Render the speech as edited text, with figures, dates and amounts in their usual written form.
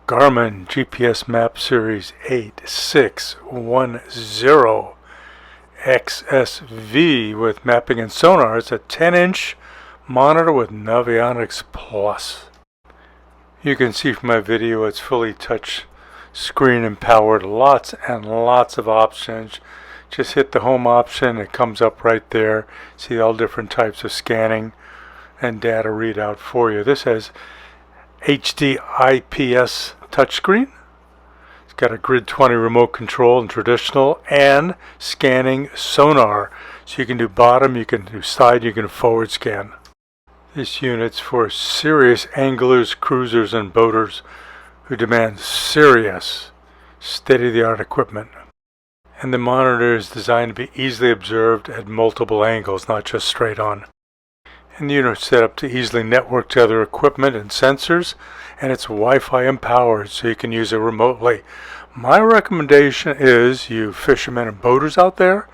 Garmin GPSMAP Series 8610xsv with mapping and sonar. It's a 10-inch monitor with Navionics Plus. You can see from my video it's fully touch screen empowered. Lots and lots of options. Just hit the home option, it comes up right there. See all different types of scanning and data readout for you. This has HD IPS Touchscreen. It's got a grid 20 remote control and traditional and scanning sonar. So you can do bottom, you can do side, you can forward scan. This unit's for serious anglers, cruisers, and boaters who demand serious, state-of-the-art equipment. And the monitor is designed to be easily observed at multiple angles, not just straight on. And the unit is set up to easily network to other equipment and sensors, and it's Wi-Fi empowered, so you can use it remotely. My recommendation is you fishermen and boaters out there,